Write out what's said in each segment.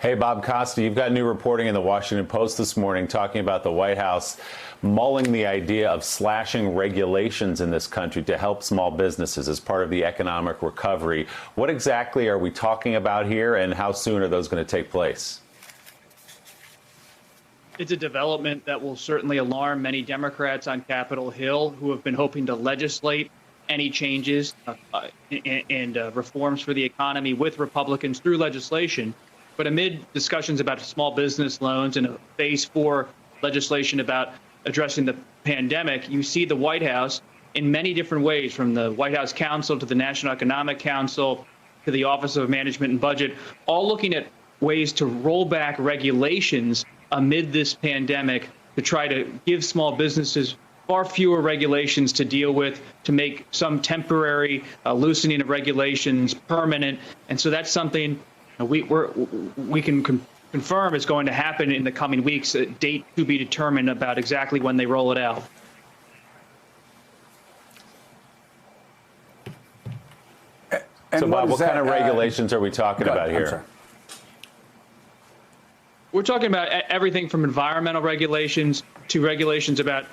Hey, Bob Costa, you've got new reporting in the Washington Post this morning talking about the White House mulling the idea of slashing regulations in this country to help small businesses as part of the economic recovery. What exactly are we talking about here, and how soon are those going to take place? It's a development that will certainly alarm many Democrats on Capitol Hill who have been hoping to legislate any changes and reforms for the economy with Republicans through legislation. But amid discussions about small business loans and a phase 4 legislation about addressing the pandemic, you see the White House in many different ways, from the White House Council to the National Economic Council to the Office of Management and Budget, all looking at ways to roll back regulations amid this pandemic to try to give small businesses far fewer regulations to deal with, to make some temporary loosening of regulations permanent. And so that's something we can confirm is going to happen in the coming weeks, a date to be determined about exactly when they roll it out. So, Bob, what kind of regulations are we talking about here? We're talking about everything from environmental regulations to regulations about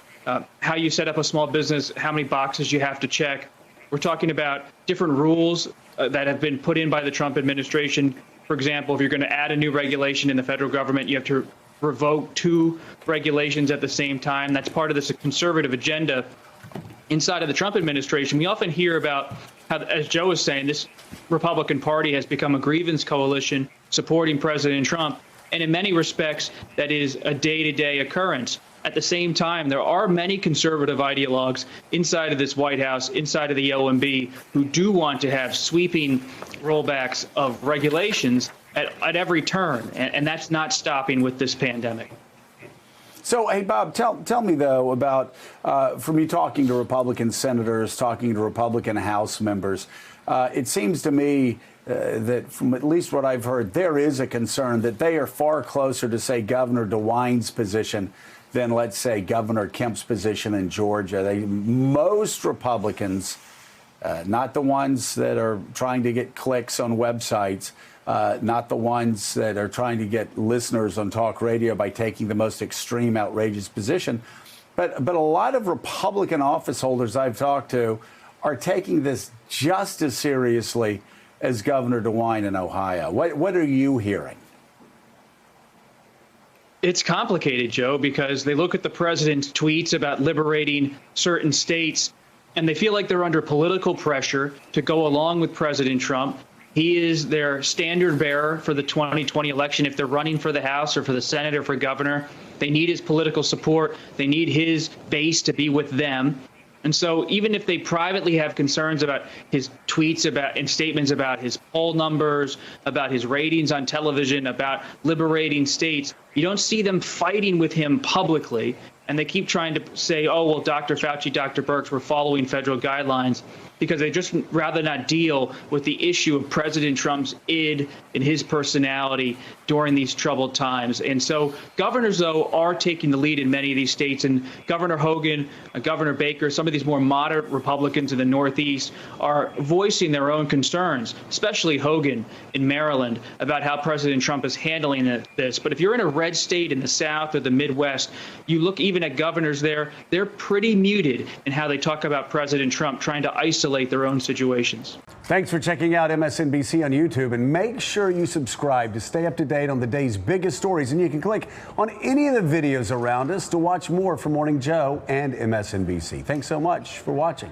how you set up a small business, how many boxes you have to check. We're talking about different rules that have been put in by the Trump administration. For example, if you're going to add a new regulation in the federal government, you have to revoke 2 regulations at the same time. That's part of this conservative agenda inside of the Trump administration. We often hear about how, as Joe was saying, this Republican Party has become a grievance coalition supporting President Trump. And in many respects, that is a day-to-day occurrence. At the same time, there are many conservative ideologues inside of this White House, inside of the OMB, who do want to have sweeping rollbacks of regulations at every turn. And that's not stopping with this pandemic. So, hey, Bob, tell me, though, about, from you talking to Republican senators, talking to Republican House members, it seems to me that from at least what I've heard, there is a concern that they are far closer to, say, Governor DeWine's position than, let's say, Governor Kemp's position in Georgia. Most Republicans, not the ones that are trying to get clicks on websites, not the ones that are trying to get listeners on talk radio by taking the most extreme, outrageous position, but a lot of Republican office holders I've talked to are taking this just as seriously as Governor DeWine in Ohio. What are you hearing? It's complicated, Joe, because they look at the president's tweets about liberating certain states, and they feel like they're under political pressure to go along with President Trump. He is their standard bearer for the 2020 election. If they're running for the House or for the Senate or for governor, they need his political support. They need his base to be with them. And so even if they privately have concerns about his tweets about and statements about his poll numbers, about his ratings on television, about liberating states, you don't see them fighting with him publicly. And they keep trying to say, oh, well, Dr. Fauci, Dr. Birx, we're following federal guidelines, because they just rather not deal with the issue of President Trump's id and his personality during these troubled times. And so governors, though, are taking the lead in many of these states. And Governor Hogan, Governor Baker, some of these more moderate Republicans in the Northeast are voicing their own concerns, especially Hogan in Maryland, about how President Trump is handling this. But if you're in a red state in the South or the Midwest, you look even at governors there, they're pretty muted in how they talk about President Trump, trying to isolate their own situations. Thanks for checking out MSNBC on YouTube, and make sure you subscribe to stay up to date on the day's biggest stories. And you can click on any of the videos around us to watch more from Morning Joe and MSNBC. Thanks so much for watching.